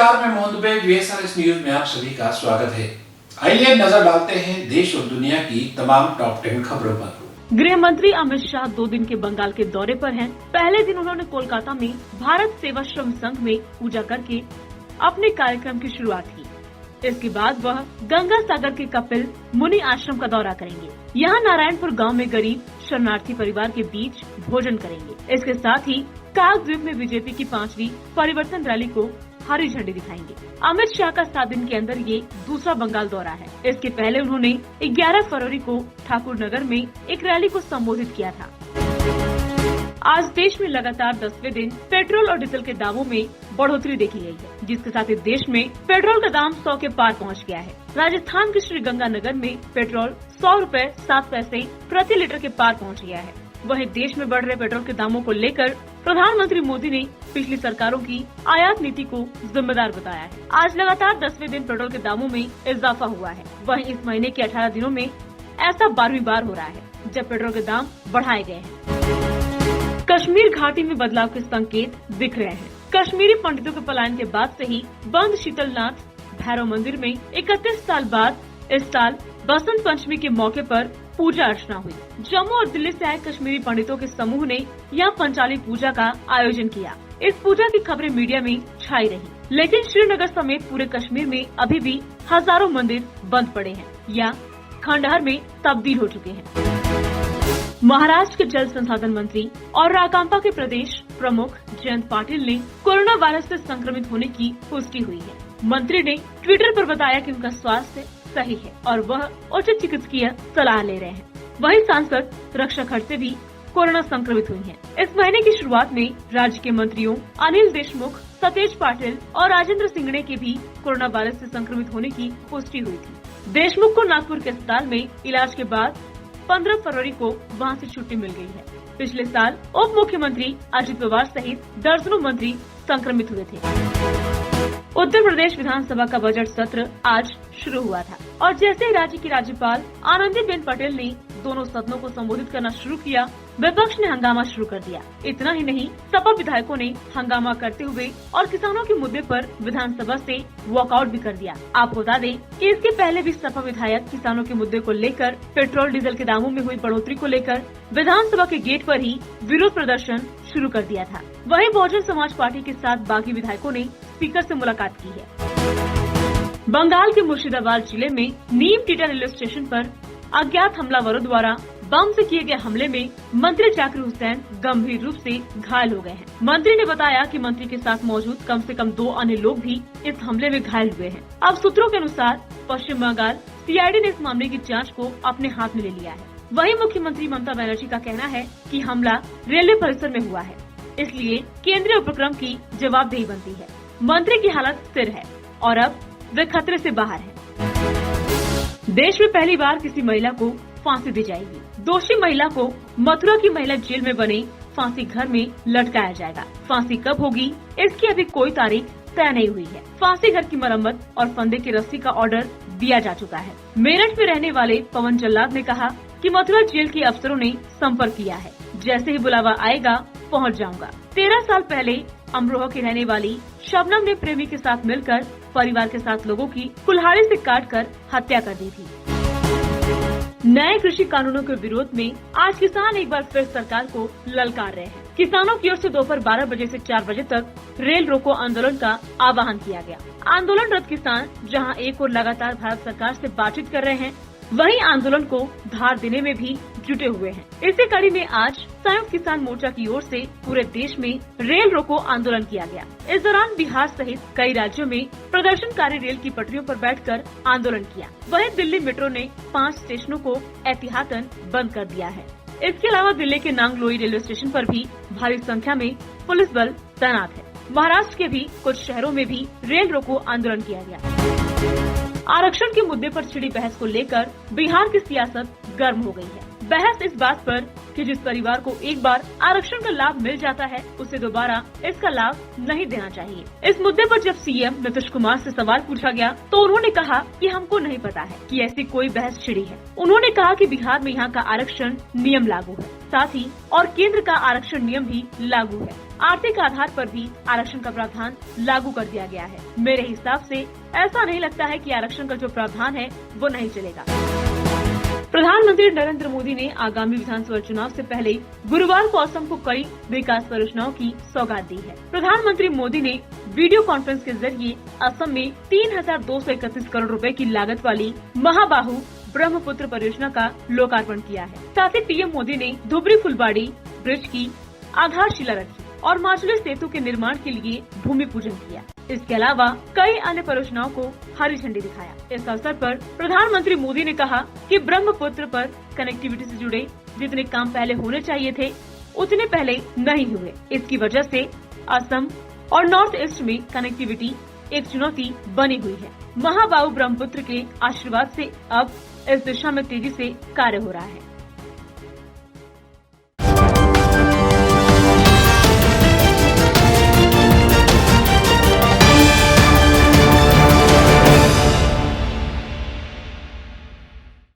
नमस्कार, मैं Mohan Dubey. VSRS news में आप सभी का स्वागत है। आइए नजर डालते हैं देश और दुनिया की तमाम टॉप 10 खबरों पर। गृह मंत्री अमित शाह 2 दिन के बंगाल के दौरे पर हैं। पहले दिन उन्होंने कोलकाता में भारत सेवाश्रम संघ में पूजा करके अपने कार्यक्रम की शुरुआत की। इसके बाद वह गंगा सागर के कपिल मुनि आश्रम का दौरा करेंगे। यहाँ नारायणपुर गांव में गरीब शरणार्थी परिवार के बीच भोजन करेंगे। इसके साथ ही काकद्वीप में बीजेपी की 5वीं परिवर्तन रैली को हरी झंडी दिखाएंगे। अमित शाह का 7 दिन के अंदर ये दूसरा बंगाल दौरा है। इसके पहले उन्होंने 11 फरवरी को ठाकुर नगर में एक रैली को संबोधित किया था। आज देश में लगातार 10वें दिन पेट्रोल और डीजल के दामों में बढ़ोतरी देखी गई है, जिसके साथ ही देश में पेट्रोल का दाम 100 के पार पहुंच गया है। राजस्थान के श्रीगंगानगर में पेट्रोल 100 रुपए 7 पैसे प्रति लीटर के पार पहुंच गया है। वहीं देश में बढ़ रहे पेट्रोल के दामों को लेकर प्रधानमंत्री मोदी ने पिछली सरकारों की आयात नीति को जिम्मेदार बताया है। आज लगातार 10वें दिन पेट्रोल के दामों में इजाफा हुआ है। वहीं इस महीने के 18 दिनों में ऐसा 12वीं बार हो रहा है जब पेट्रोल के दाम बढ़ाए गए हैं। कश्मीर घाटी में बदलाव के संकेत दिख रहे हैं। कश्मीरी पंडितों के पलायन के बाद से ही बंद शीतलनाथ भैरव मंदिर में 31 साल बाद इस साल बसंत पंचमी के मौके पर पूजा अर्चना हुई। जम्मू और दिल्ली से आए कश्मीरी पंडितों के समूह ने यहाँ पंचाली पूजा का आयोजन किया। इस पूजा की खबरें मीडिया में छाई रही, लेकिन श्रीनगर समेत पूरे कश्मीर में अभी भी हजारों मंदिर बंद पड़े हैं या खंडहर में तब्दील हो चुके हैं। महाराष्ट्र के जल संसाधन मंत्री और राकांपा के प्रदेश प्रमुख जयंत पाटिल ने कोरोना वायरस से संक्रमित होने की पुष्टि हुई है। मंत्री ने ट्विटर पर बताया कि उनका स्वास्थ्य सही है और वह उचित चिकित्सकीय सलाह ले रहे हैं। वहीं सांसद रक्षा खड़से भी कोरोना संक्रमित हुई हैं। इस महीने की शुरुआत में राज्य के मंत्रियों अनिल देशमुख, सतेज पाटिल और राजेंद्र सिंगड़े के भी कोरोना वायरस से संक्रमित होने की पुष्टि हुई थी। देशमुख को नागपुर के अस्पताल में इलाज के बाद 15 फरवरी को वहां से छुट्टी मिल गई है। पिछले साल उप मुख्यमंत्री अजित पवार सहित दर्जनों मंत्री संक्रमित हुए थे। उत्तर प्रदेश विधानसभा का बजट सत्र आज शुरू हुआ था और जैसे ही राज्य की राज्यपाल आनंदीबेन पटेल ने दोनों सदनों को संबोधित करना शुरू किया, विपक्ष ने हंगामा शुरू कर दिया। इतना ही नहीं, सपा विधायकों ने हंगामा करते हुए और किसानों के मुद्दे पर विधानसभा से वॉकआउट भी कर दिया। आपको बता दें कि इसके पहले भी सपा विधायक किसानों के मुद्दे को लेकर, पेट्रोल डीजल के दामों में हुई बढ़ोतरी को लेकर विधानसभा के गेट पर ही विरोध प्रदर्शन शुरू कर दिया था। वहीं बहुजन समाज पार्टी के साथ बागी विधायकों ने स्पीकर से मुलाकात की है। बंगाल के मुर्शिदाबाद जिले में नीम टीटा रेलवे स्टेशन पर अज्ञात हमलावरों द्वारा बम से किए गए हमले में मंत्री जाकिर हुसैन गंभीर रूप से घायल हो गए हैं। मंत्री ने बताया कि मंत्री के साथ मौजूद कम से कम 2 अन्य लोग भी इस हमले में घायल हुए हैं। अब सूत्रों के अनुसार पश्चिम बंगाल CID ने इस मामले की जांच को अपने हाथ में ले लिया है। वहीं मुख्यमंत्री ममता बनर्जी का कहना है कि हमला रेलवे परिसर में हुआ है, इसलिए केंद्रीय उपक्रम की जवाबदेही बनती है। मंत्री की हालत स्थिर है और अब वे खतरे से बाहर है। देश में पहली बार किसी महिला को फांसी दी जाएगी। दोषी महिला को मथुरा की महिला जेल में बने फांसी घर में लटकाया जाएगा। फांसी कब होगी, इसकी अभी कोई तारीख तय नहीं हुई है। फांसी घर की मरम्मत और फंदे की रस्सी का ऑर्डर दिया जा चुका है। मेरठ में रहने वाले पवन जल्लाद ने कहा कि मथुरा जेल के अफसरों ने संपर्क किया है, जैसे ही बुलावा आएगा पहुंच जाऊंगा। 13 साल पहले अमरोहा की रहने वाली शबनम ने प्रेमी के साथ मिलकर परिवार के 7 लोगों की कुल्हाड़ी से काटकर हत्या कर दी थी। नए कृषि कानूनों के विरोध में आज किसान एक बार फिर सरकार को ललकार रहे हैं। किसानों की ओर से दोपहर 12 बजे से 4 बजे तक रेल रोको आंदोलन का आह्वान किया गया। आंदोलनरत किसान जहां एक और लगातार भारत सरकार से बातचीत कर रहे हैं, वहीं आंदोलन को धार देने में भी जुटे हुए हैं। इसी कड़ी में आज संयुक्त किसान मोर्चा की ओर से पूरे देश में रेल रोको आंदोलन किया गया। इस दौरान बिहार सहित कई राज्यों में प्रदर्शनकारी रेल की पटरियों पर बैठकर आंदोलन किया। वहीं दिल्ली मेट्रो ने 5 स्टेशनों को एहतियातन बंद कर दिया है। इसके अलावा दिल्ली के नांगलोई रेलवे स्टेशन पर भी भारी संख्या में पुलिस बल तैनात है। महाराष्ट्र के भी कुछ शहरों में भी रेल रोको आंदोलन किया गया। आरक्षण के मुद्दे पर छिड़ी बहस को लेकर बिहार की सियासत गर्म हो गई है। बहस इस बात पर कि जिस परिवार को एक बार आरक्षण का लाभ मिल जाता है, उसे दोबारा इसका लाभ नहीं देना चाहिए। इस मुद्दे पर जब सीएम नीतीश कुमार से सवाल पूछा गया तो उन्होंने कहा कि हमको नहीं पता है कि ऐसी कोई बहस छिड़ी है। उन्होंने कहा कि बिहार में यहाँ का आरक्षण नियम लागू है, साथ ही और केंद्र का आरक्षण नियम भी लागू है। आर्थिक आधार पर भी आरक्षण का प्रावधान लागू कर दिया गया है। मेरे हिसाब से ऐसा नहीं लगता है कि आरक्षण का जो प्रावधान है वो नहीं चलेगा। प्रधानमंत्री नरेंद्र मोदी ने आगामी विधानसभा चुनाव से पहले गुरुवार को असम को कई विकास परियोजनाओं की सौगात दी है। प्रधानमंत्री मोदी ने वीडियो कॉन्फ्रेंस के जरिए असम में 3,231 करोड़ रुपए की लागत वाली महाबाहु ब्रह्मपुत्र परियोजना का लोकार्पण किया है। साथ ही पीएम मोदी ने धुबरी फुलबाड़ी ब्रिज की आधारशिला रखी और माजुली सेतु के निर्माण के लिए भूमि पूजन किया। इसके अलावा कई अन्य परियोजनाओं को हरी झंडी दिखाया। इस अवसर पर प्रधानमंत्री मोदी ने कहा कि ब्रह्मपुत्र पर कनेक्टिविटी से जुड़े जितने काम पहले होने चाहिए थे उतने पहले नहीं हुए। इसकी वजह से असम और नॉर्थ ईस्ट में कनेक्टिविटी एक चुनौती बनी हुई है। महाबाहु ब्रह्मपुत्र के आशीर्वाद से अब इस दिशा में तेजी से कार्य हो रहा है।